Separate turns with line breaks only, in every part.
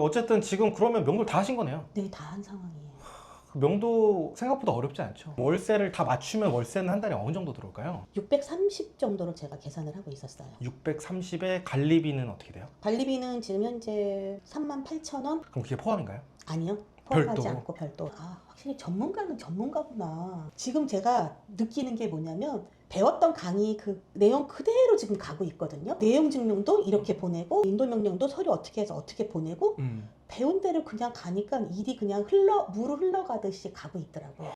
어쨌든 지금 그러면 명도를 다 하신 거네요.
네, 다 한 상황이에요.
명도 생각보다 어렵지 않죠. 월세를 다 맞추면 월세는 한 달에 어느 정도 들어올까요?
630 정도로 제가 계산을 하고 있었어요.
630에 관리비는 어떻게 돼요?
관리비는 지금 현재 38,000원?
그럼 그게 포함인가요?
아니요. 포함하지
별도로?
않고 별도. 아, 확실히 전문가는 전문가구나. 지금 제가 느끼는 게 뭐냐면 배웠던 강의 그 내용 그대로 지금 가고 있거든요. 내용 증명도 이렇게 보내고 인도 명령도 서류 어떻게 해서 어떻게 보내고 배운 대로 그냥 가니까 일이 그냥 물을 흘러가듯이 가고 있더라고요.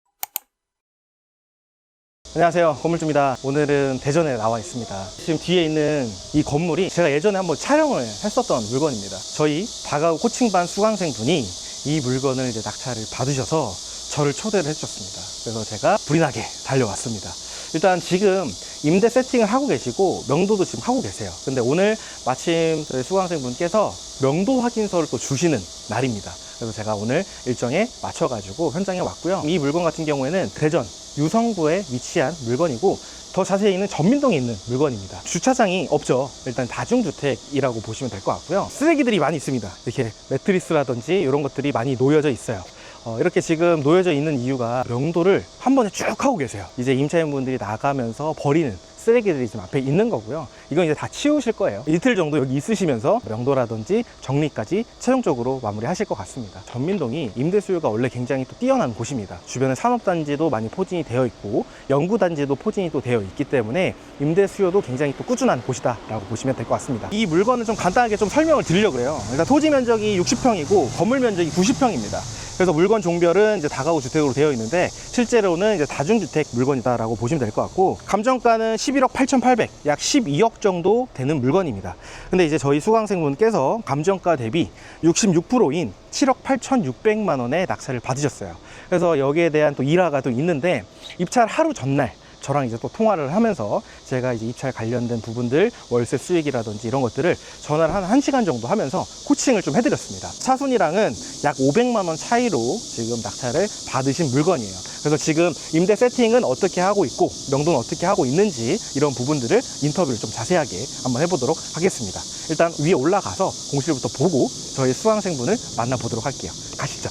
안녕하세요, 건물주입니다. 오늘은 대전에 나와 있습니다. 지금 뒤에 있는 이 건물이 제가 예전에 한번 촬영을 했었던 물건입니다. 저희 다가구 코칭반 수강생분이 이 물건을 이제 낙찰을 받으셔서 저를 초대를 해주셨습니다. 그래서 제가 불이 나게 달려왔습니다. 일단 지금 임대 세팅을 하고 계시고 명도도 지금 하고 계세요. 근데 오늘 마침 저희 수강생분께서 명도 확인서를 또 주시는 날입니다. 그래서 제가 오늘 일정에 맞춰가지고 현장에 왔고요. 이 물건 같은 경우에는 대전 유성구에 위치한 물건이고 더 자세히는 전민동에 있는 물건입니다. 주차장이 없죠. 일단 다중주택이라고 보시면 될 것 같고요. 쓰레기들이 많이 있습니다. 이렇게 매트리스라든지 이런 것들이 많이 놓여져 있어요. 이렇게 지금 놓여져 있는 이유가 명도를 한 번에 쭉 하고 계세요. 이제 임차인분들이 나가면서 버리는 쓰레기들이 지금 앞에 있는 거고요. 이건 이제 다 치우실 거예요. 이틀 정도 여기 있으시면서 명도라든지 정리까지 최종적으로 마무리하실 것 같습니다. 전민동이 임대 수요가 원래 굉장히 또 뛰어난 곳입니다. 주변에 산업단지도 많이 포진이 되어 있고 연구단지도 포진이 또 되어 있기 때문에 임대 수요도 굉장히 또 꾸준한 곳이다라고 보시면 될 것 같습니다. 이 물건은 좀 간단하게 좀 설명을 드리려고 해요. 일단 토지 면적이 60평이고 건물 면적이 90평입니다. 그래서 물건 종별은 이제 다가구 주택으로 되어 있는데 실제로는 이제 다중주택 물건이다라고 보시면 될 것 같고 감정가는 11억 8,800, 약 12억 정도 되는 물건입니다. 근데 이제 저희 수강생분께서 감정가 대비 66%인 7억 8,600만 원의 낙찰을 받으셨어요. 그래서 여기에 대한 또 일화가 또 있는데 입찰 하루 전날 저랑 이제 또 통화를 하면서 제가 이제 입찰 관련된 부분들 월세 수익이라든지 이런 것들을 전화를 한 1시간 정도 하면서 코칭을 좀 해드렸습니다. 차순이랑은 약 500만 원 차이로 지금 낙찰을 받으신 물건이에요. 그래서 지금 임대 세팅은 어떻게 하고 있고 명도는 어떻게 하고 있는지 이런 부분들을 인터뷰를 좀 자세하게 한번 해보도록 하겠습니다. 일단 위에 올라가서 공실부터 보고 저희 수강생분을 만나보도록 할게요. 가시죠.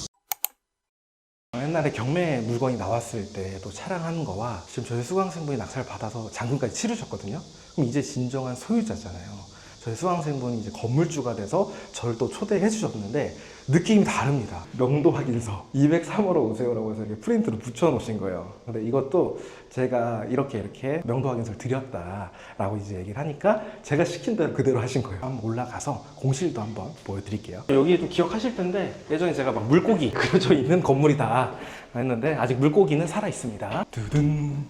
옛날에 경매 물건이 나왔을 때 또 차량하는 거와 지금 저희 수강생분이 낙찰을 받아서 잔금까지 치르셨거든요. 그럼 이제 진정한 소유자잖아요. 저희 수강생분이 이제 건물주가 돼서 저를 또 초대해 주셨는데 느낌이 다릅니다. 명도 확인서 203호로 오세요라고 해서 이렇게 프린트를 붙여 놓으신 거예요. 근데 이것도 제가 이렇게 명도 확인서를 드렸다라고 이제 얘기를 하니까 제가 시킨 대로 그대로 하신 거예요. 한번 올라가서 공실도 한번 보여드릴게요. 여기 좀 기억하실 텐데 예전에 제가 막 물고기 그려져 있는 건물이다 했는데 아직 물고기는 살아 있습니다. 두둔.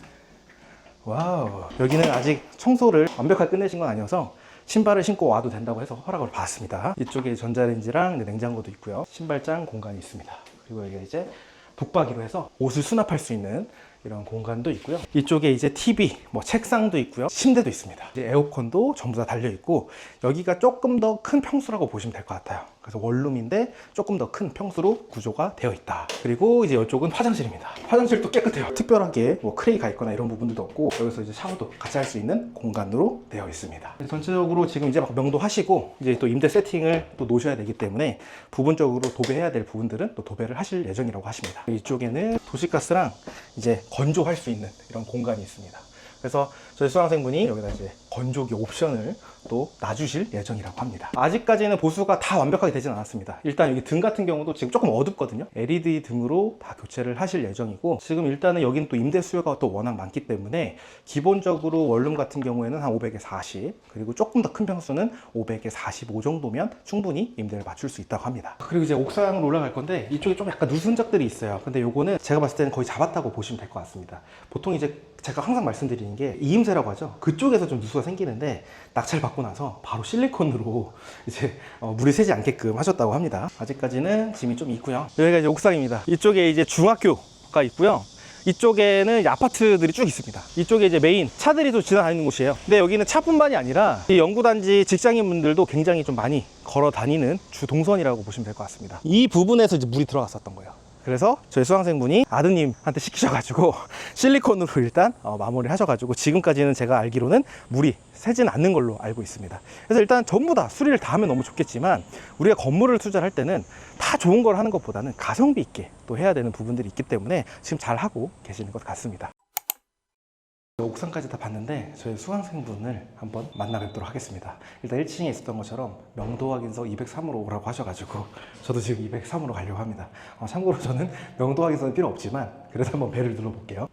와우. 여기는 아직 청소를 완벽하게 끝내신 건 아니어서 신발을 신고 와도 된다고 해서 허락을 받았습니다. 이쪽에 전자레인지랑 냉장고도 있고요. 신발장 공간이 있습니다. 그리고 여기 이제 북박이로 해서 옷을 수납할 수 있는 이런 공간도 있고요. 이쪽에 이제 TV, 뭐 책상도 있고요. 침대도 있습니다. 이제 에어컨도 전부 다 달려 있고 여기가 조금 더 큰 평수라고 보시면 될 것 같아요. 그래서 원룸인데 조금 더 큰 평수로 구조가 되어 있다. 그리고 이제 이쪽은 화장실입니다. 화장실도 깨끗해요. 특별하게 뭐 크레이 가 있거나 이런 부분들도 없고 여기서 이제 샤워도 같이 할 수 있는 공간으로 되어 있습니다. 전체적으로 지금 이제 막 명도하시고 이제 또 임대 세팅을 또 놓으셔야 되기 때문에 부분적으로 도배해야 될 부분들은 또 도배를 하실 예정이라고 하십니다. 이쪽에는 도시가스랑 이제 건조할 수 있는 이런 공간이 있습니다. 그래서 저희 수강생분이 여기다 이제 건조기 옵션을 또 놔주실 예정이라고 합니다. 아직까지는 보수가 다 완벽하게 되진 않았습니다. 일단 여기 등 같은 경우도 지금 조금 어둡거든요. LED 등으로 다 교체를 하실 예정이고 지금 일단은 여기는 또 임대 수요가 또 워낙 많기 때문에 기본적으로 원룸 같은 경우에는 한 500에 40 그리고 조금 더 큰 평수는 500에 45 정도면 충분히 임대를 맞출 수 있다고 합니다. 그리고 이제 옥상으로 올라갈 건데 이쪽에 좀 약간 누수 흔적들이 있어요. 근데 요거는 제가 봤을 때는 거의 잡았다고 보시면 될 것 같습니다. 보통 이제 제가 항상 말씀드리는 게 이임새라고 하죠. 그쪽에서 좀 누수가 생기는데 낙찰 받고 나서 바로 실리콘으로 이제 물이 새지 않게끔 하셨다고 합니다. 아직까지는 짐이 좀 있고요. 여기가 이제 옥상입니다. 이쪽에 이제 중학교가 있고요. 이쪽에는 이제 아파트들이 쭉 있습니다. 이쪽에 이제 메인 차들이 또 지나다니는 곳이에요. 근데 여기는 차뿐만이 아니라 이 연구단지 직장인분들도 굉장히 좀 많이 걸어 다니는 주 동선이라고 보시면 될 것 같습니다. 이 부분에서 이제 물이 들어갔었던 거예요. 그래서 저희 수강생분이 아드님한테 시키셔가지고 실리콘으로 일단 마무리를 하셔가지고 지금까지는 제가 알기로는 물이 새진 않는 걸로 알고 있습니다. 그래서 일단 전부 다 수리를 다 하면 너무 좋겠지만 우리가 건물을 투자를 할 때는 다 좋은 걸 하는 것보다는 가성비 있게 또 해야 되는 부분들이 있기 때문에 지금 잘 하고 계시는 것 같습니다. 옥상까지 다 봤는데 저희 수강생분을 한번 만나 뵙도록 하겠습니다. 일단 1층에 있었던 것처럼 명도 확인서 203으로 오라고 하셔가지고 저도 지금 203으로 가려고 합니다. 참고로 저는 명도 확인서는 필요 없지만 그래도 한번 배를 눌러볼게요.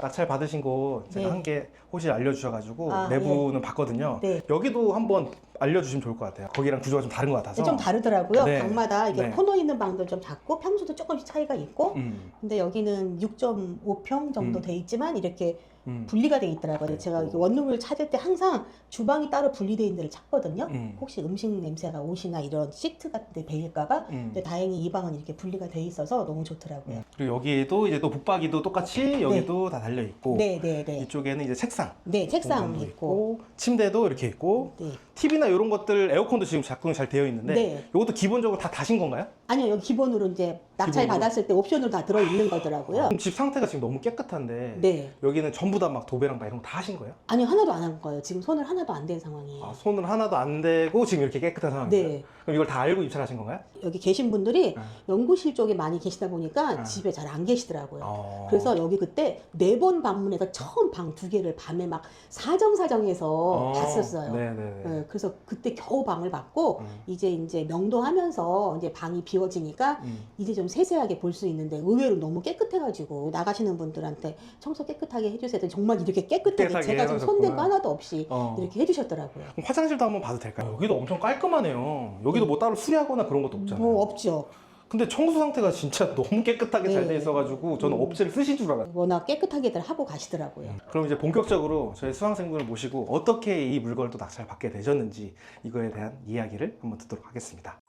낙찰 받으신 곳 제가
네.
한 개 호실 알려주셔가지고
아,
내부는 봤거든요.
네.
여기도 한번 알려주시면 좋을 것 같아요. 거기랑 구조가 좀 다른 것 같아서.
좀 다르더라고요.
네.
방마다 이게
네.
코너 있는 방도 좀 작고 평수도 조금씩 차이가 있고 근데 여기는 6.5평 정도 돼 있지만 이렇게 분리가 돼 있더라고요. 제가 이렇게 원룸을 찾을 때 항상 주방이 따로 분리되어 있는 데를 찾거든요. 혹시 음식 냄새가 옷이나 이런 시트 같은 데 배일까봐. 근데 다행히 이 방은 이렇게 분리가 돼 있어서 너무 좋더라고요.
그리고 여기에도 이제 또 북박이도 똑같이 여기도 다 달려 있고.
네네네.
이쪽에는 이제 책상.
네, 책상
공간도
있고.
침대도 이렇게 있고.
네.
TV나 이런 것들 에어컨도 지금 작동이 잘 되어 있는데
네.
이것도 기본적으로 다 다신 건가요?
아니요, 여기 기본으로 이제 낙찰
기본으로?
받았을 때 옵션으로 다 들어 있는 거더라고요.
그럼 집 상태가 지금 너무 깨끗한데
네.
여기는 전부 다 막 도배랑 막 이런 거 다 하신 거예요?
아니요, 하나도 안 한 거예요. 지금 손을 하나도 안 댄 상황이에요.
아, 손을 하나도 안 대고 지금 이렇게 깨끗한 상황이에요?
네.
그럼 이걸 다 알고 입찰하신 건가요?
여기 계신 분들이
네.
연구실 쪽에 많이 계시다 보니까
네.
집에 잘 안 계시더라고요.
그래서
그래서 여기 그때 4번 방문해서 처음 방 2개를 밤에 막 사정사정해서 봤었어요.
네네네.
네, 그래서 그때 겨우 방을 받고 이제 명도하면서 이제 방이 비워지니까 이제 좀 세세하게 볼 수 있는데 의외로 너무 깨끗해가지고 나가시는 분들한테 청소 깨끗하게 해주세요. 했더니 정말 이렇게 깨끗하게
깨끗하게
제가 지금 손댄 거
해놓으셨구나.
하나도 없이
어.
이렇게 해주셨더라고요.
그럼 화장실도 한번 봐도 될까요? 여기도 엄청 깔끔하네요. 여기도 뭐 따로 수리하거나 그런 것도 없잖아요.
뭐 없죠.
근데 청소 상태가 진짜 너무 깨끗하게 잘 돼
네.
있어가지고 저는 업체를 쓰신 줄 알았어요.
워낙 깨끗하게들 하고 가시더라고요.
그럼 이제 본격적으로 저희 수강생분을 모시고 어떻게 이 물건을 또 낙찰 받게 되셨는지 이거에 대한 이야기를 한번 듣도록 하겠습니다.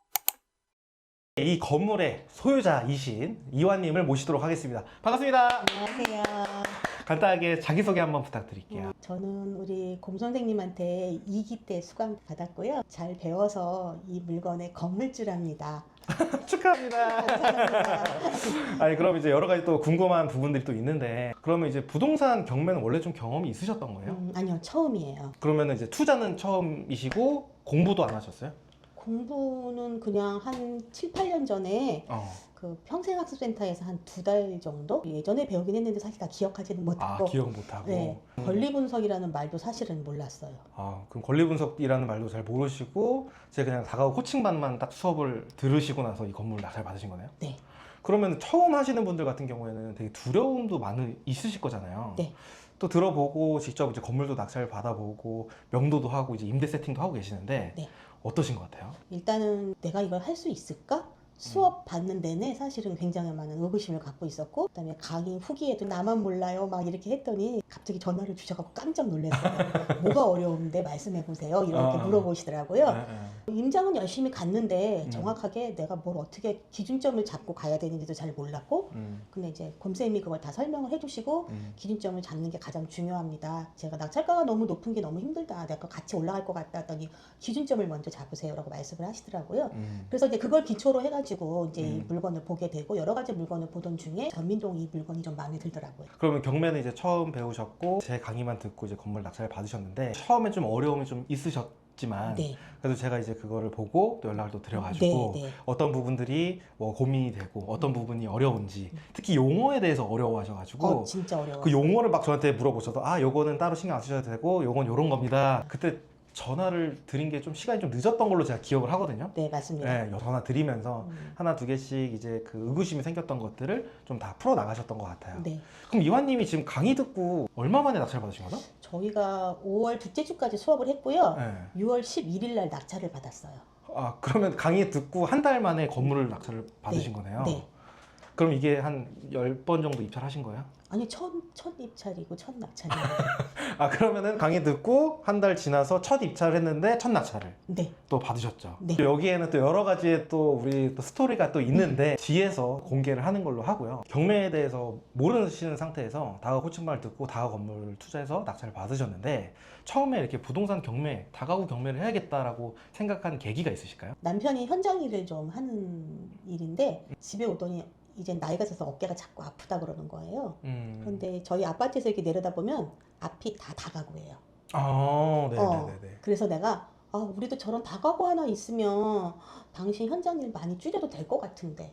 이 건물의 소유자이신 이완님을 모시도록 하겠습니다. 반갑습니다.
안녕하세요.
간단하게 자기소개 한번 부탁드릴게요.
저는 우리 곰 선생님한테 2기 때 수강 받았고요. 잘 배워서 이 물건의 건물주랍니다.
축하합니다.
감사합니다.
아니 그럼 이제 여러 가지 또 궁금한 부분들이 또 있는데 그러면 이제 부동산 경매는 원래 좀 경험이 있으셨던 거예요?
아니요, 처음이에요.
그러면 이제 투자는 처음이시고 공부도 안 하셨어요?
공부는 그냥 한 7, 8년 전에 그 평생학습센터에서 한 2달 정도 예전에 배우긴 했는데 사실 다 기억하지는 못하고
기억 못하고.
네, 권리 분석이라는 말도 사실은 몰랐어요.
그럼 권리 분석이라는 말도 잘 모르시고 제가 그냥 다가구 코칭반만 딱 수업을 들으시고 나서 이 건물을 낙찰 받으신 거네요?
네.
그러면 처음 하시는 분들 같은 경우에는 되게 두려움도 있으실 거잖아요.
네.
또 들어보고 직접 이제 건물도 낙찰 받아보고 명도도 하고 이제 임대 세팅도 하고 계시는데
네.
어떠신 것 같아요?
일단은 내가 이걸 할 수 있을까? 수업 받는 내내 사실은 굉장히 많은 의구심을 갖고 있었고 그다음에 강의 후기에도 나만 몰라요 막 이렇게 했더니 갑자기 전화를 주셔서 깜짝 놀랐어요. 뭐가 어려운데 말씀해 보세요 이렇게 물어보시더라고요. 임장은 열심히 갔는데 정확하게 내가 뭘 어떻게 기준점을 잡고 가야 되는지도 잘 몰랐고 근데 이제 곰쌤이 그걸 다 설명을 해주시고 기준점을 잡는 게 가장 중요합니다. 제가 낙찰가가 너무 높은 게 너무 힘들다. 내가 같이 올라갈 것 같다 했더니 기준점을 먼저 잡으세요 라고 말씀을 하시더라고요. 그래서 이제 그걸 기초로 해가지고 이제 이 물건을 보게 되고 여러 가지 물건을 보던 중에 전민동 이 물건이 좀 마음에 들더라고요.
그러면 경매는 이제 처음 배우셨고 제 강의만 듣고 이제 건물 낙찰을 받으셨는데 처음엔 좀 어려움이 좀 있으셨지만
네.
그래도 제가 이제 그거를 보고 또 연락을 또 드려가지고
네, 네.
어떤 부분들이 뭐 고민이 되고 어떤 부분이 어려운지 특히 용어에 대해서 어려워하셔가지고
진짜 어려워요.
그 용어를 막 저한테 물어보셔도 요거는 따로 신경 안 쓰셔도 되고 요건 요런 겁니다. 그때 전화를 드린 게 좀 시간이 좀 늦었던 걸로 제가 기억을 하거든요.
네, 맞습니다.
네, 전화 드리면서 하나 두 개씩 이제 그 의구심이 생겼던 것들을 좀 다 풀어 나가셨던 것 같아요.
네.
그럼 이완님이 지금 강의 듣고 얼마 만에 낙찰 받으신 거죠?
저희가 5월 둘째 주까지 수업을 했고요.
네.
6월 11일 날 낙찰을 받았어요.
그러면 강의 듣고 한 달 만에 건물을 낙찰을 받으신 거네요.
네.
그럼 이게 한 10번 정도 입찰하신 거예요?
아니 첫 입찰이고 첫 낙찰이에요.
아, 그러면은 강의 듣고 한 달 지나서 첫 입찰을 했는데 첫 낙찰을
네.
또 받으셨죠.
네.
여기에는 또 여러 가지의 또 우리 또 스토리가 또 있는데 뒤에서 공개를 하는 걸로 하고요. 경매에 대해서 모르시는 상태에서 다가 코칭반을 듣고 다가 건물을 투자해서 낙찰을 받으셨는데 처음에 이렇게 부동산 경매, 다가구 경매를 해야겠다라고 생각한 계기가 있으실까요?
남편이 현장 일을 좀 하는 일인데 집에 오더니 이제 나이가 들어서 어깨가 자꾸 아프다 그러는 거예요. 그런데 저희 아파트에서 이렇게 내려다보면 앞이 다 다가구예요.
아, 네네네.
그래서 내가 우리도 저런 다가구 하나 있으면 당신 현장 일 많이 줄여도 될 것 같은데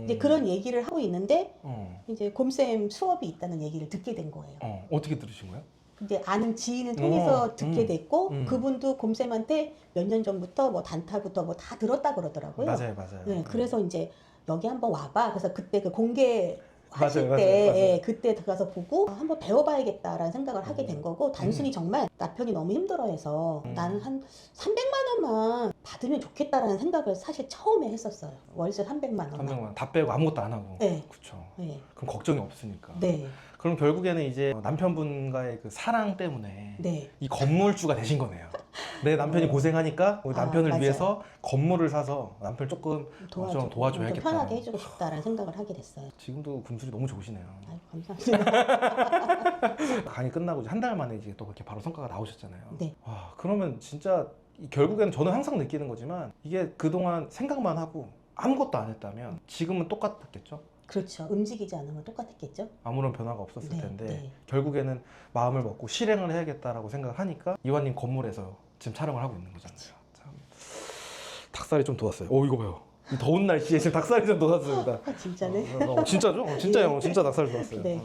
이제 그런 얘기를 하고 있는데 이제 곰쌤 수업이 있다는 얘기를 듣게 된 거예요.
어떻게 들으신 거예요?
근데 아는 지인을 통해서 듣게 됐고 그분도 곰쌤한테 몇 년 전부터 뭐 단타부터 뭐 다 들었다 그러더라고요.
맞아요.
네, 그래서 이제 여기 한번 와봐. 그래서 그때 그 공개 하실
맞아요,
때
맞아요.
예, 그때 들어가서 보고 한번 배워봐야겠다라는 생각을 하게 된 거고 단순히 정말 남편이 너무 힘들어해서 나는 한 300만 원만 받으면 좋겠다라는 생각을 사실 처음에 했었어요. 월세 300만 원만.
300만 원 다 빼고 아무것도 안 하고.
네.
그렇죠.
네.
그럼 걱정이 없으니까.
네.
그럼 결국에는 이제 남편분과의 그 사랑 때문에
네.
이 건물주가 되신 거네요. 내 남편이 고생하니까 우리 남편을
맞아요.
위해서 건물을 사서 남편을 조금 좀 도와줘야겠다.
좀 편하게 해주고 싶다라는 생각을 하게 됐어요.
지금도 금술이 너무 좋으시네요.
아유, 감사합니다.
강의 끝나고 이제 한 달 만에 이제 또 그렇게 바로 성과가 나오셨잖아요.
네.
와, 그러면 진짜 결국에는 저는 항상 느끼는 거지만 이게 그동안 생각만 하고 아무것도 안 했다면 지금은 똑같았겠죠?
그렇죠. 움직이지 않으면 똑같았겠죠?
아무런 변화가 없었을
네,
텐데
네.
결국에는 마음을 먹고 실행을 해야겠다라고 생각을 하니까 이완님 건물에서 지금 촬영을 하고 있는 거잖아요. 참 닭살이 좀 돋았어요. 이거 봐요. 이 더운 날씨에 지금 닭살이 좀 돋았습니다.
진짜네.
진짜죠? 진짜요. 진짜 닭살이 돋았어요.
네.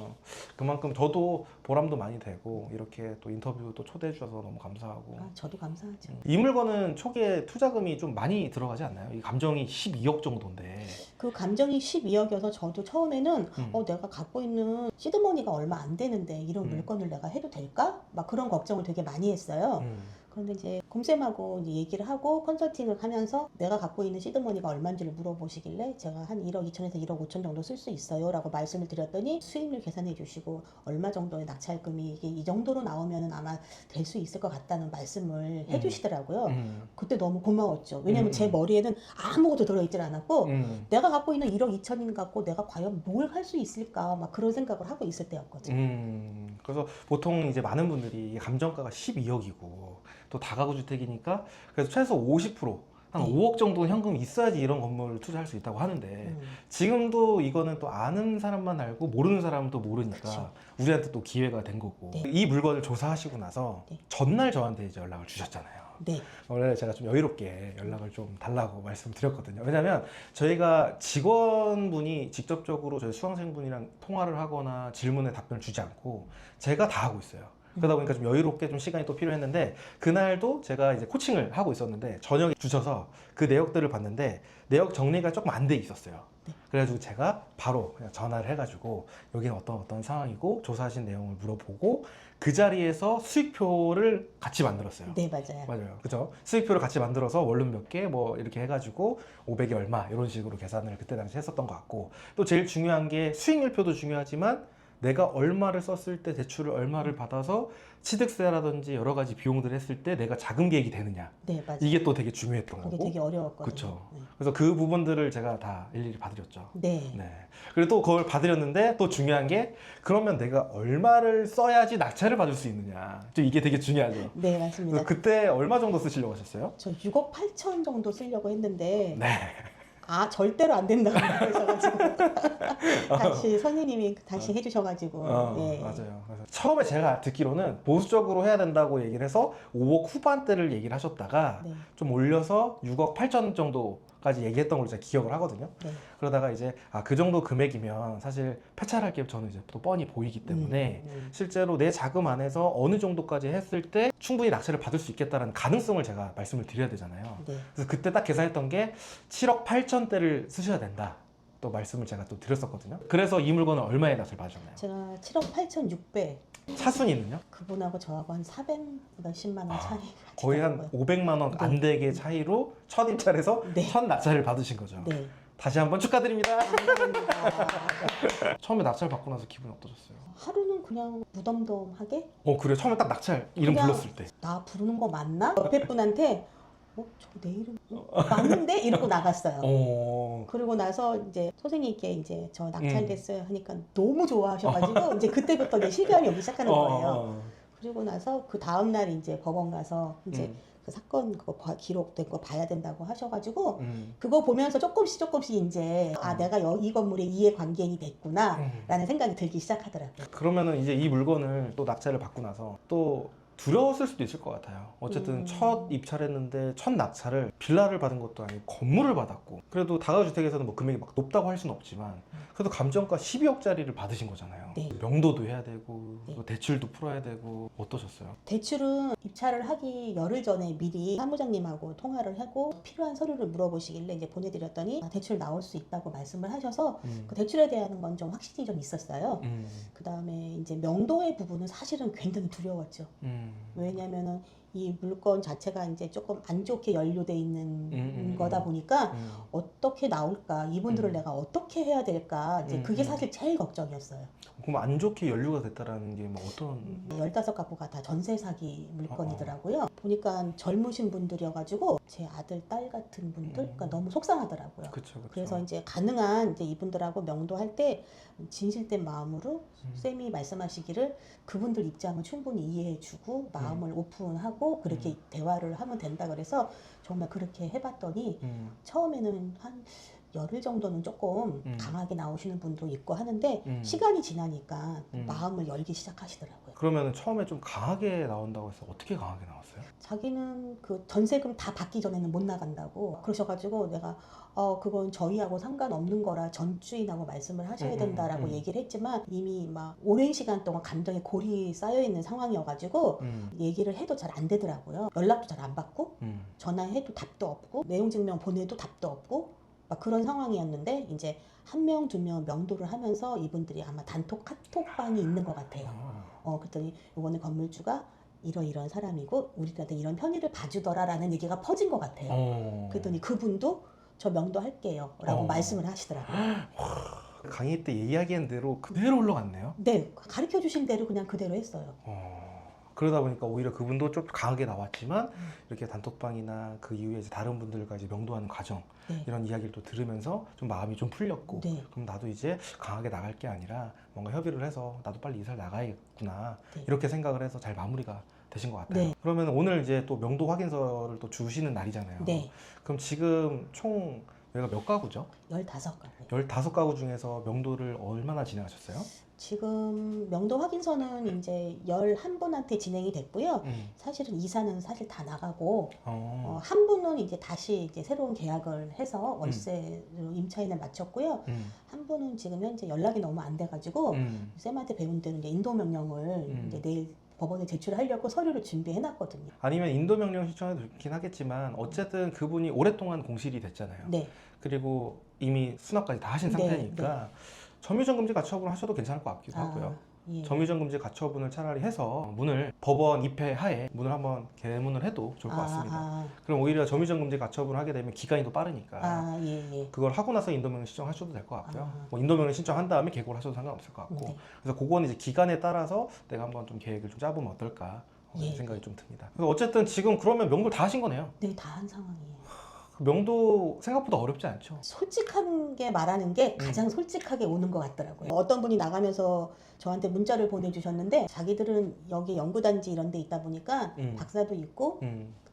그만큼 저도 보람도 많이 되고 이렇게 또 인터뷰 또 초대해 주셔서 너무 감사하고.
저도 감사하죠.
이 물건은 초기에 투자금이 좀 많이 들어가지 않나요? 이 감정이 12억 정도인데.
그 감정이 12억이어서 저도 처음에는 내가 갖고 있는 시드머니가 얼마 안 되는데 이런 물건을 내가 해도 될까? 막 그런 걱정을 되게 많이 했어요. 그런데 이제 곰쌤하고 이제 얘기를 하고 컨설팅을 하면서 내가 갖고 있는 시드머니가 얼마인지를 물어보시길래 제가 한 1억 2천에서 1억 5천 정도 쓸 수 있어요 라고 말씀을 드렸더니 수익률 계산해 주시고 얼마 정도의 낙찰금이 이게 이 정도로 나오면 아마 될 수 있을 것 같다는 말씀을 해 주시더라고요. 그때 너무 고마웠죠. 왜냐면 제 머리에는 아무것도 들어있질 않았고 내가 갖고 있는 1억 2천인 갖고 내가 과연 뭘 할 수 있을까 막 그런 생각을 하고 있을 때였거든요.
그래서 보통 이제 많은 분들이 감정가가 12억이고 또 다가구 주택이니까 그래서 최소 50%, 한 5억 정도 현금이 있어야지 이런 건물을 투자할 수 있다고 하는데 지금도 이거는 또 아는 사람만 알고 모르는 사람은 또 모르니까
그쵸.
우리한테 또 기회가 된 거고
네.
이 물건을 조사하시고 나서
네.
전날 저한테 이제 연락을 주셨잖아요.
네.
원래 제가 좀 여유롭게 연락을 좀 달라고 말씀드렸거든요. 왜냐면 저희가 직원분이 직접적으로 저희 수강생분이랑 통화를 하거나 질문에 답변을 주지 않고 제가 다 하고 있어요. 그러다 보니까 좀 여유롭게 좀 시간이 또 필요했는데 그날도 제가 이제 코칭을 하고 있었는데 저녁에 주셔서 그 내역들을 봤는데 내역 정리가 조금 안 돼 있었어요. 그래가지고 제가 바로 그냥 전화를 해가지고 여기는 어떤 상황이고 조사하신 내용을 물어보고 그 자리에서 수익표를 같이 만들었어요.
네, 맞아요.
맞아요. 그죠? 수익표를 같이 만들어서 원룸 몇 개 뭐 이렇게 해가지고 500이 얼마 이런 식으로 계산을 그때 당시 했었던 것 같고 또 제일 중요한 게 수익률표도 중요하지만 내가 얼마를 썼을 때 대출을 얼마를 받아서 취득세라든지 여러 가지 비용들을 했을 때 내가 자금 계획이 되느냐.
네, 맞아요.
이게 또 되게 중요했던
그게
거고.
되게 어려웠거든요.
그렇죠.
네.
그래서 그 부분들을 제가 다 일일이 받으렸죠.
네.
네. 그리고 또 그걸 받으렸는데 또 중요한 게 그러면 내가 얼마를 써야지 낙찰을 받을 수 있느냐. 또 이게 되게 중요하죠.
네, 맞습니다.
그래서 그때 얼마 정도 쓰시려고 하셨어요?
저 6억 8천 정도 쓰려고 했는데
네.
절대로 안 된다고 그러셔가지고 다시 선생님이 다시 해주셔가지고 네.
맞아요. 그래서 처음에 제가 듣기로는 보수적으로 해야 된다고 얘기를 해서 5억 후반대를 얘기를 하셨다가
네.
좀 올려서 6억 8천 정도까지 얘기했던 걸로 제가 기억을 하거든요.
네.
그러다가 이제 그 정도 금액이면 사실 폐차할 게 저는 이제 또 뻔히 보이기 때문에 실제로 내 자금 안에서 어느 정도까지 했을 때 충분히 낙찰을 받을 수 있겠다는 가능성을 제가 말씀을 드려야 되잖아요.
네.
그래서 그때 딱 계산했던 게 7억 8천대를 쓰셔야 된다. 또 말씀을 제가 또 드렸었거든요. 그래서 이 물건은 얼마에 낙찰 받으셨나요?
제가 7억 8천 6백
차순위는요?
그분하고 저하고 한 400 몇십만 원 차이
거의 한 500만 원 안 되게 차이로 첫 입찰에서
네.
첫 낙찰을 받으신 거죠.
네.
다시 한번 축하드립니다.
감사합니다.
처음에 낙찰 받고 나서 기분이 어떠셨어요?
하루는 그냥 무덤덤하게
그래요? 처음에 딱 낙찰 이름
그냥-
불렀을 때.
나 부르는 거 맞나? 옆에 분한테 저거 내 이름 맞는데? 이러고 나갔어요. 그리고 나서 이제 선생님께 이제 저 낙찰됐어요 하니까 너무 좋아하셔가지고 이제 그때부터 이제 실감이 오기 시작하는 거예요. 그리고 나서 그 다음 날 이제 법원 가서 이제 그 사건 그거 기록된 거 봐야 된다고 하셔가지고 그거 보면서 조금씩 이제 내가 이 건물의 이해관계인이 됐구나라는 생각이 들기 시작하더라고요.
그러면은 이제 이 물건을 또 낙찰을 받고 나서 또 두려웠을 수도 있을 것 같아요. 어쨌든 첫 입찰했는데 첫 낙찰을 빌라를 받은 것도 아니고 건물을 받았고, 그래도 다가구주택에서는 뭐 금액이 막 높다고 할 수는 없지만 그래도 감정가 12억짜리를 받으신 거잖아요.
네.
명도도 해야 되고
네.
또 대출도 풀어야 되고 어떠셨어요?
대출은 입찰을 하기 열흘 전에 미리 사무장님하고 통화를 하고 필요한 서류를 물어보시길래 이제 보내드렸더니 대출 나올 수 있다고 말씀을 하셔서 그 대출에 대한 건 좀 확신이 좀 있었어요. 그 다음에 이제 명도의 부분은 사실은 굉장히 두려웠죠. 왜냐면은 이 물건 자체가 이제 조금 안 좋게 연루돼 있는 거다 보니까 어떻게 나올까, 이분들을 내가 어떻게 해야 될까, 이제 그게 사실 제일 걱정이었어요.
그럼 안 좋게 연루가 됐다라는 게 뭐 어떤?
15가구가 다 전세 사기 물건이더라고요. 보니까 젊으신 분들이어가지고 제 아들, 딸 같은 분들, 그러니까 너무 속상하더라고요.
그쵸.
그래서 이제 가능한 이제 이분들하고 명도할 때 진실된 마음으로 쌤이 말씀하시기를 그분들 입장을 충분히 이해해주고 마음을 오픈하고 그렇게 대화를 하면 된다 그래서 정말 그렇게 해봤더니 처음에는 한 열흘 정도는 조금 강하게 나오시는 분도 있고 하는데 시간이 지나니까 마음을 열기 시작하시더라고요.
그러면 처음에 좀 강하게 나온다고 해서 어떻게 강하게 나왔어요?
자기는 그 전세금 다 받기 전에는 못 나간다고 그러셔가지고 내가 그건 저희하고 상관없는 거라 전주인하고 말씀을 하셔야 된다라고 얘기를 했지만 이미 막 오랜 시간 동안 감정에 골이 쌓여있는 상황이어가지고 얘기를 해도 잘 안 되더라고요. 연락도 잘 안 받고 전화해도 답도 없고 내용 증명 보내도 답도 없고 막 그런 상황이었는데 이제 한 명, 두 명 명도를 하면서 이분들이 아마 단톡 카톡방이 있는 것 같아요. 그랬더니 이번에 건물주가 이런 사람이고 우리한테 이런 편의를 봐주더라라는 얘기가 퍼진 것 같아요. 그랬더니 그분도 저 명도할게요 라고 말씀을 하시더라고요.
강의 때 이야기한 대로 그대로 흘러갔네요.
네, 가르쳐 주신 대로 그냥 그대로 했어요.
그러다 보니까 오히려 그분도 좀 강하게 나왔지만 이렇게 단톡방이나 그 이후에 이제 다른 분들과 이제 명도하는 과정
네.
이런 이야기를 또 들으면서 좀 마음이 좀 풀렸고
네.
그럼 나도 이제 강하게 나갈 게 아니라 뭔가 협의를 해서 나도 빨리 이사를 나가야겠구나
네.
이렇게 생각을 해서 잘 마무리가 되신 것 같아요.
네.
그러면 오늘 이제 또 명도 확인서를 또 주시는 날이잖아요.
네,
그럼 지금 총 여기가 몇 가구죠?
15가구.
15가구 중에서 명도를 얼마나 진행하셨어요?
지금 명도 확인서는 이제 11분한테 진행이 됐고요. 사실은 이사는 사실 다 나가고 한 분은 이제 다시 이제 새로운 계약을 해서 월세로 임차인을 마쳤고요. 한 분은 지금 현재 연락이 너무 안 돼가지고 쌤한테 배운 대로 이제 인도 명령을 이제 내일 법원에 제출하려고 서류를 준비해놨거든요.
아니면 인도 명령 신청해도 좋긴 하겠지만 어쨌든 그분이 오랫동안 공실이 됐잖아요.
네,
그리고 이미 수납까지 다 하신
네,
상태니까 점유전금지 가처분을 하셔도 괜찮을 것 같기도 하고요.
예.
점유전금지 가처분을 차라리 해서 문을 법원 입회 하에 문을 한번 개문을 해도 좋을 것 같습니다. 그럼 오히려 점유전금지 가처분을 하게 되면 기간이 더 빠르니까
예.
그걸 하고 나서 인도명령 신청하셔도 될 것 같고요. 뭐 인도명령 신청한 다음에 계고를 하셔도 상관없을 것 같고
네.
그래서 그거는 이제 기간에 따라서 내가 한번 좀 계획을 좀 짜보면 어떨까
예.
생각이 좀 듭니다. 그래서 어쨌든 지금 그러면 명도를 다 하신 거네요.
네, 다 한 상황이에요.
명도 생각보다 어렵지 않죠?
솔직하게 말하는 게 가장 솔직하게 오는 것 같더라고요. 어떤 분이 나가면서 저한테 문자를 보내주셨는데 자기들은 여기 연구단지 이런 데 있다 보니까 박사도 있고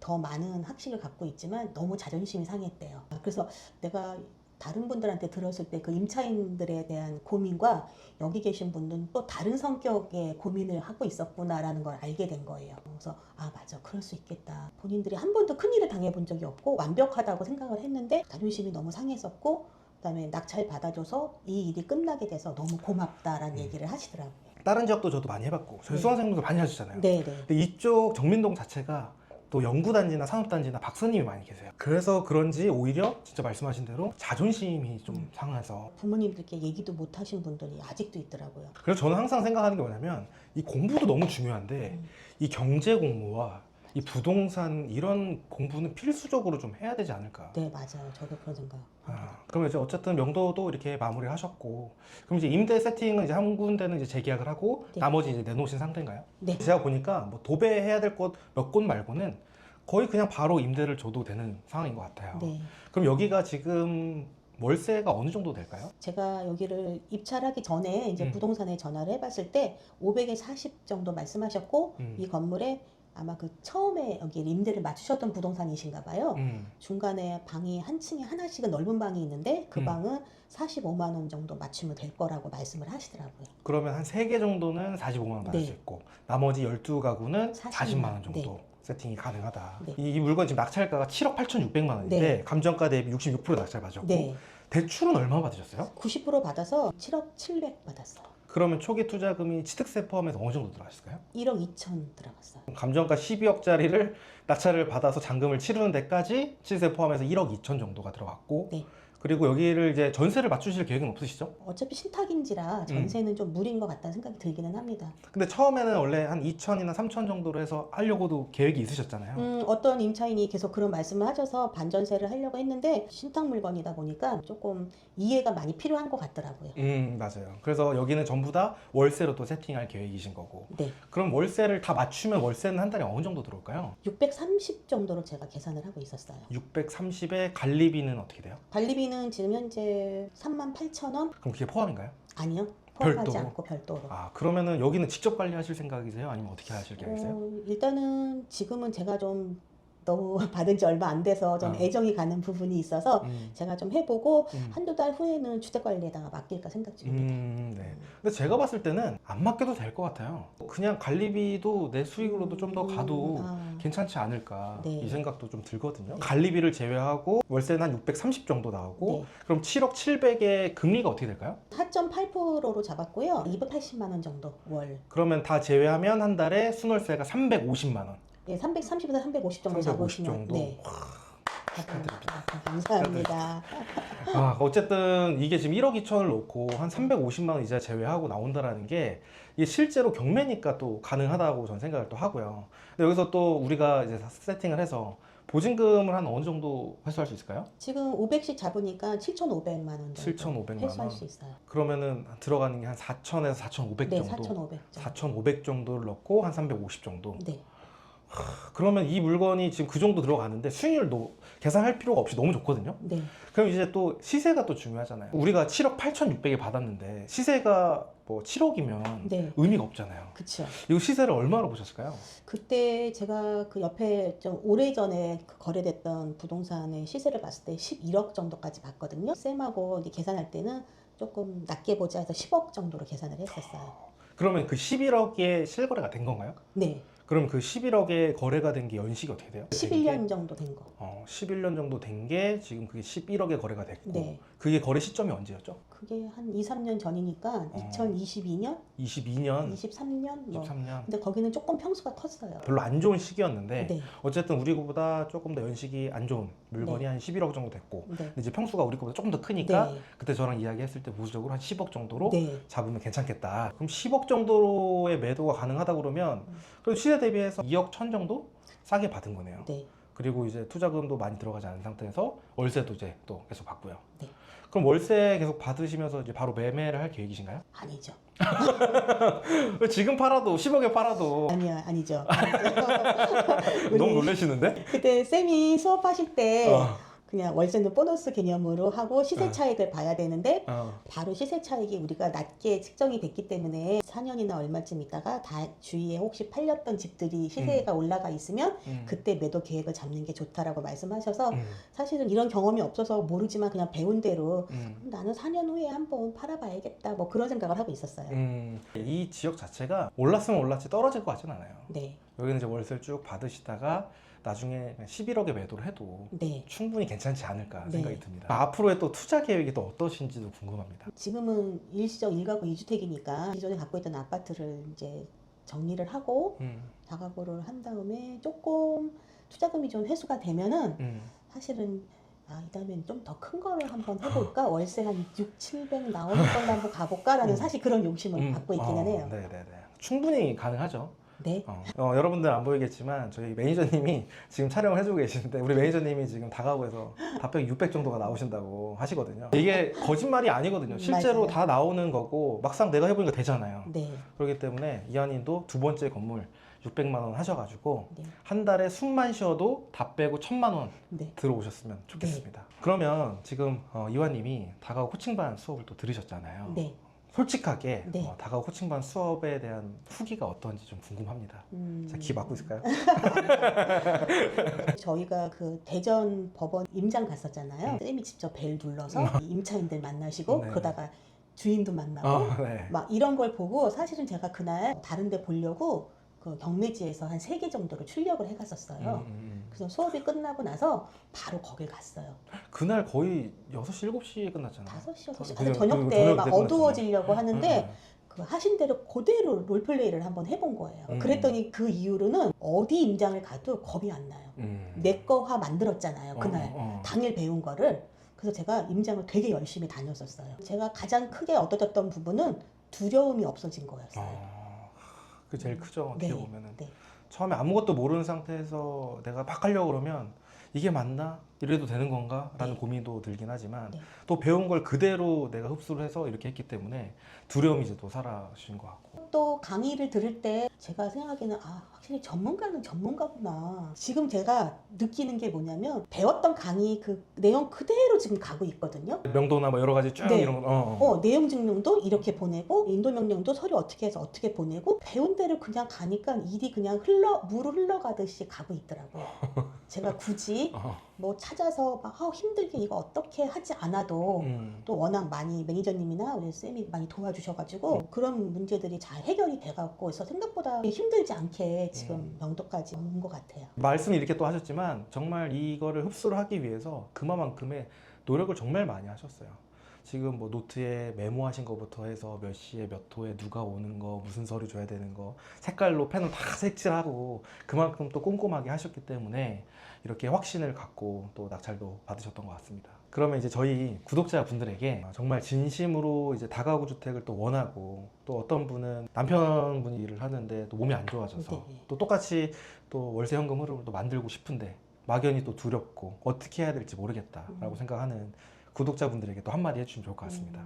더 많은 학식을 갖고 있지만 너무 자존심이 상했대요. 그래서 내가 다른 분들한테 들었을 때 그 임차인들에 대한 고민과 여기 계신 분들은 또 다른 성격의 고민을 하고 있었구나라는 걸 알게 된 거예요. 그래서 맞아, 그럴 수 있겠다. 본인들이 한 번도 큰일을 당해본 적이 없고 완벽하다고 생각을 했는데 자존심이 너무 상했었고 그다음에 낙찰 받아줘서 이 일이 끝나게 돼서 너무 고맙다라는 얘기를 하시더라고요.
다른 지역도 저도 많이 해봤고 저희
네.
수강생분들 많이 하셨잖아요.
네네.
근데 이쪽 정민동 자체가 또 연구단지나 산업단지나 박사님이 많이 계세요. 그래서 그런지 오히려 진짜 말씀하신 대로 자존심이 좀 상해서
부모님들께 얘기도 못 하신 분들이 아직도 있더라고요.
그래서 저는 항상 생각하는 게 뭐냐면 이 공부도 너무 중요한데 이 경제 공부와 이 부동산 이런 공부는 필수적으로 좀 해야 되지 않을까?
네, 맞아요. 저도 그런 생각.
그러면 이제 어쨌든 명도도 이렇게 마무리를 하셨고, 그럼 이제 임대 세팅은 이제 한 군데는 이제 재계약을 하고
네.
나머지 이제 내놓으신 상태인가요?
네.
제가 보니까 뭐 도배해야 될 곳 몇 곳 말고는 거의 그냥 바로 임대를 줘도 되는 상황인 것 같아요.
네.
그럼 여기가 지금 월세가 어느 정도 될까요?
제가 여기를 입찰하기 전에 이제 부동산에 전화를 해봤을 때 500에 40 정도 말씀하셨고 이 건물에 아마 그 처음에 여기 임대를 맞추셨던 부동산이신가 봐요. 중간에 방이 한 층에 하나씩은 넓은 방이 있는데 그 방은 45만 원 정도 맞추면 될 거라고 말씀을 하시더라고요.
그러면 한 3개 정도는 45만 원 받을
네.
수 있고 나머지 12가구는
40만
40만 원 정도
네.
세팅이 가능하다.
네.
이 물건 지금 낙찰가가 7억 8,600만 원인데
네.
감정가 대비 66% 낙찰 받으셨고
네.
대출은 얼마 받으셨어요?
90% 받아서 7억 700 받았어요.
그러면 초기 투자금이 취득세 포함해서 어느 정도 들어가셨을까요?
1억 2천 들어갔어요.
감정가 12억짜리를 낙찰을 받아서 잔금을 치르는 데까지 취득세 포함해서 1억 2천 정도가 들어갔고
네.
그리고 여기를 이제 전세를 맞추실 계획은 없으시죠?
어차피 신탁인지라 전세는 좀 무리인 것 같다는 생각이 들기는 합니다.
근데 처음에는 원래 한 2천이나 3천 정도로 해서 하려고도 계획이 있으셨잖아요.
어떤 임차인이 계속 그런 말씀을 하셔서 반전세를 하려고 했는데 신탁 물건이다 보니까 조금 이해가 많이 필요한 것 같더라고요.
맞아요. 그래서 여기는 전부 다 월세로 또 세팅할 계획이신 거고.
네.
그럼 월세를 다 맞추면 월세는 한 달에 어느 정도 들어올까요?
630 정도로 제가 계산을 하고 있었어요.
630에 관리비는 어떻게 돼요?
관리비는 지금 현재 38,000원?
그럼 그게 포함인가요?
아니요. 포함하지
별도로?
않고 별도로.
아, 그러면 여기는 직접 관리하실 생각이세요? 아니면 어떻게 하실 계획이세요?
일단은 지금은 제가 좀 너무 받은 지 얼마 안 돼서 좀
아.
애정이 가는 부분이 있어서 제가 좀 해보고
음.
한두 달 후에는 주택관리에다가 맡길까 생각 중입니다.
네. 근데 제가 봤을 때는 안 맡겨도 될 것 같아요. 그냥 관리비도 내 수익으로도 좀 더 가도 괜찮지 않을까
네.
이 생각도 좀 들거든요. 관리비를 제외하고 월세는 한 630 정도 나오고
네.
그럼 7억 7백의 금리가 어떻게 될까요?
4.8%로 잡았고요. 280만 원 정도 월.
그러면 다 제외하면 한 달에 순월세가 350만 원.
예, 330에서 350 정도
350
잡으시면
정도.
네. 감사합니다.
아, 어쨌든 이게 지금 1억 2천을 놓고 한 350만 원 이자 제외하고 나온다라는 게 이게 실제로 경매니까 또 가능하다고 저는 생각을 또 하고요. 근데 여기서 또 우리가 이제 세팅을 해서 보증금을 한 어느 정도 회수할 수 있을까요?
지금 500씩 잡으니까 7,500만 원 정도
7,500만
회수할
원.
수 있어요.
그러면은 들어가는 게 한 4천에서 4,500
네,
정도.
4,500 정도.
4,500 정도를 넣고 한 350 정도.
네.
그러면 이 물건이 지금 그 정도 들어가는데 수익률도 계산할 필요가 없이 너무 좋거든요.
네.
그럼 이제 또 시세가 또 중요하잖아요. 우리가 7억 8,600에 받았는데 시세가 뭐 7억이면
네.
의미가 없잖아요.
그렇죠.
이거 시세를 얼마로 보셨을까요?
그때 제가 그 옆에 좀 오래전에 그 거래됐던 부동산의 시세를 봤을 때 11억 정도까지 봤거든요. 쌤하고 이제 계산할 때는 조금 낮게 보자 해서 10억 정도로 계산을 했었어요.
그러면 그 11억에 실거래가 된 건가요?
네.
그럼 그 11억에 거래가 된 게 연식이 어떻게 돼요?
11년 정도 된 거.
11년 정도 된 게 지금 그게 11억에 거래가 됐고
네.
그게 거래 시점이 언제였죠?
그게 한 2, 3년 전이니까 2022년,
22년,
23년 뭐.
23년
근데 거기는 조금 평수가 컸어요.
별로 안 좋은 시기였는데
네.
어쨌든 우리 거보다 조금 더 연식이 안 좋은 물건이
네.
한 11억 정도 됐고
네.
근데 이제 평수가 우리 거보다 조금 더 크니까
네.
그때 저랑 이야기했을 때 보수적으로 한 10억 정도로
네.
잡으면 괜찮겠다. 그럼 10억 정도의 매도가 가능하다 그러면 그래도 시세 대비해서 2억 1천 정도 싸게 받은 거네요.
네.
그리고 이제 투자금도 많이 들어가지 않은 상태에서 월세도 이제 또 계속 받고요.
네.
그럼 월세 계속 받으시면서 이제 바로 매매를 할 계획이신가요?
아니죠.
지금 팔아도 10억에 팔아도
아니죠.
너무 놀라시는데?
그때 쌤이 수업하실 때
어.
그냥 월세는 보너스 개념으로 하고 시세 차익을 봐야 되는데
어.
바로 시세 차익이 우리가 낮게 측정이 됐기 때문에 4년이나 얼마쯤 있다가 다 주위에 혹시 팔렸던 집들이 시세가 올라가 있으면 그때 매도 계획을 잡는 게 좋다라고 말씀하셔서 사실은 이런 경험이 없어서 모르지만 그냥 배운 대로 나는 4년 후에 한번 팔아봐야겠다 뭐 그런 생각을 하고 있었어요.
이 지역 자체가 올랐으면 올랐지 떨어질 것 같진 않아요.
네.
여기는 이제 월세를 쭉 받으시다가 나중에 11억에 매도를 해도
네.
충분히 괜찮지 않을까
네.
생각이 듭니다. 앞으로의 또 투자 계획이 또 어떠신지도 궁금합니다.
지금은 일시적 1가구 2주택이니까 기존에 갖고 있던 아파트를 이제 정리를 하고 다가구를 한 다음에 조금 투자금이 좀 회수가 되면은 사실은 이 다음엔 좀 더 큰 거를 한번 해볼까? 월세 한 6, 700 나오는 걸로 한번 가볼까라는 사실 그런 욕심을 갖고 있기는 해요.
네네네. 충분히 가능하죠.
네.
여러분들 안 보이겠지만 저희 매니저님이 지금 촬영을 해주고 계시는데 우리 매니저님이 지금 다가구에서 답변 600 정도가 나오신다고 하시거든요. 이게 거짓말이 아니거든요. 실제로
맞아요.
다 나오는 거고 막상 내가 해보니까 되잖아요.
네.
그렇기 때문에 이한님도 두 번째 건물 600만 원 하셔가지고
네.
한 달에 숨만 쉬어도 다 빼고 1000만 원
네.
들어오셨으면 좋겠습니다. 그러면 지금 이완님이 다가구 코칭반 수업을 또 들으셨잖아요.
네.
솔직하게
네.
다가구 코칭반 수업에 대한 후기가 어떤지 좀 궁금합니다. 자, 귀 막고 있을까요?
저희가 그 대전 법원 임장 갔었잖아요. 쌤이 직접 벨 눌러서 임차인들 만나시고
네.
그러다가 주인도 만나고
네.
막 이런 걸 보고 사실은 제가 그날 다른 데 보려고 그 경매지에서 한 3개 정도로 출력을 해갔었어요. 그래서 수업이 끝나고 나서 바로 거길 갔어요.
그날 거의 6시, 7시에 끝났잖아요.
5시, 6시.
그죠?
저녁 때 막
끝났잖아요.
어두워지려고 하는데 그 하신 대로 그대로 롤플레이를 한번 해본 거예요. 그랬더니 그 이후로는 어디 임장을 가도 겁이 안 나요. 내 거화 만들었잖아요. 그날. 당일 배운 거를. 그래서 제가 임장을 되게 열심히 다녔었어요. 제가 가장 크게 얻어졌던 부분은 두려움이 없어진 거였어요.
그게 제일 크죠. 어떻게 보면은.
네.
처음에 아무것도 모르는 상태에서 내가 막 하려고 그러면 이게 맞나? 이래도 되는 건가? 라는
네.
고민도 들긴 하지만
네.
또 배운 걸 그대로 내가 흡수를 해서 이렇게 했기 때문에 두려움이 이제 또 사라진 것 같고.
또 강의를 들을 때 제가 생각하기에는 확실히 전문가는 전문가구나. 지금 제가 느끼는 게 뭐냐면 배웠던 강의 그 내용 그대로 지금 가고 있거든요.
명도나 뭐 여러 가지 쭉
네.
이런 거.
내용 증명도 이렇게 보내고 인도 명령도 서류 어떻게 해서 어떻게 보내고 배운 대로 그냥 가니까 일이 그냥 물을 흘러가듯이 가고 있더라고요. 제가 굳이 뭐 찾아서 막 힘들게 이거 어떻게 하지 않아도 또 워낙 많이 매니저님이나 우리 쌤이 많이 도와주셔가지고 그런 문제들이 잘 해결이 돼갖고 그래서 생각보다 힘들지 않게 지금 명도까지 온 것 같아요.
말씀 이렇게 또 하셨지만 정말 이거를 흡수를 하기 위해서 그만큼의 노력을 정말 많이 하셨어요. 지금 뭐 노트에 메모하신 것부터 해서 몇 시에 몇 호에 누가 오는 거, 무슨 서류 줘야 되는 거, 색깔로 펜을 다 색칠하고 그만큼 또 꼼꼼하게 하셨기 때문에 이렇게 확신을 갖고 또 낙찰도 받으셨던 것 같습니다. 그러면 이제 저희 구독자분들에게 정말 진심으로 이제 다가구 주택을 또 원하고 또 어떤 분은 남편분이 일을 하는데 또 몸이 안 좋아져서
네.
또 똑같이 또 월세 현금 흐름을 또 만들고 싶은데 막연히 또 두렵고 어떻게 해야 될지 모르겠다라고 생각하는 구독자분들에게 또 한마디 해주시면 좋을 것 같습니다.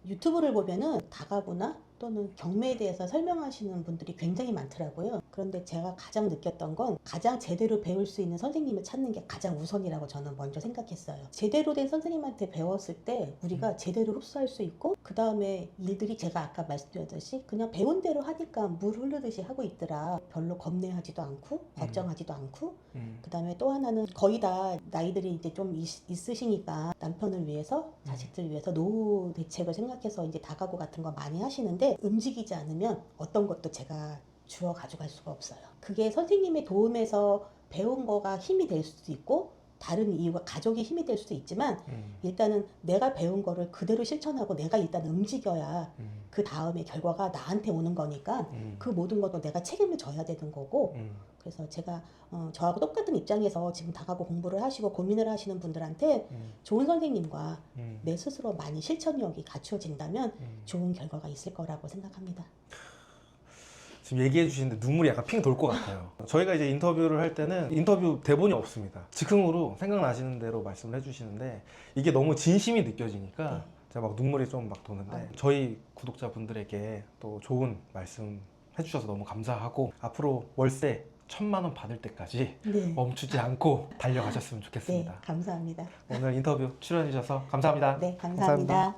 유튜브를 보면은 다가구나 또는 경매에 대해서 설명하시는 분들이 굉장히 많더라고요. 그런데 제가 가장 느꼈던 건 가장 제대로 배울 수 있는 선생님을 찾는 게 가장 우선이라고 저는 먼저 생각했어요. 제대로 된 선생님한테 배웠을 때 우리가 제대로 흡수할 수 있고 그 다음에 일들이 제가 아까 말씀드렸듯이 그냥 배운 대로 하니까 물 흐르듯이 하고 있더라. 별로 겁내하지도 않고 걱정하지도 않고 그 다음에 또 하나는 거의 다 나이들이 이제 좀 있으시니까 남편을 위해서 자식들 위해서 노후 대책을 생각해서 이제 다가구 같은 거 많이 하시는데 움직이지 않으면 어떤 것도 제가 주워 가져갈 수가 없어요. 그게 선생님의 도움에서 배운 거가 힘이 될 수도 있고 다른 이유가 가족이 힘이 될 수도 있지만 일단은 내가 배운 거를 그대로 실천하고 내가 일단 움직여야 그 다음에 결과가 나한테 오는 거니까 그 모든 것도 내가 책임을 져야 되는 거고 그래서 제가 저하고 똑같은 입장에서 지금 다가구 공부를 하시고 고민을 하시는 분들한테 좋은 선생님과 내 스스로 많이 실천력이 갖추어진다면 좋은 결과가 있을 거라고 생각합니다.
지금 얘기해 주시는데 눈물이 약간 핑 돌 것 같아요. 저희가 이제 인터뷰를 할 때는 인터뷰 대본이 없습니다. 즉흥으로 생각나시는 대로 말씀을 해주시는데 이게 너무 진심이 느껴지니까 제가 막 눈물이 좀 막 도는데 저희 구독자분들에게 또 좋은 말씀 해주셔서 너무 감사하고 앞으로 월세 1000만 원 받을 때까지
네.
멈추지 않고 달려가셨으면
네,
좋겠습니다.
감사합니다.
오늘 인터뷰 출연해 주셔서 감사합니다.
네, 감사합니다.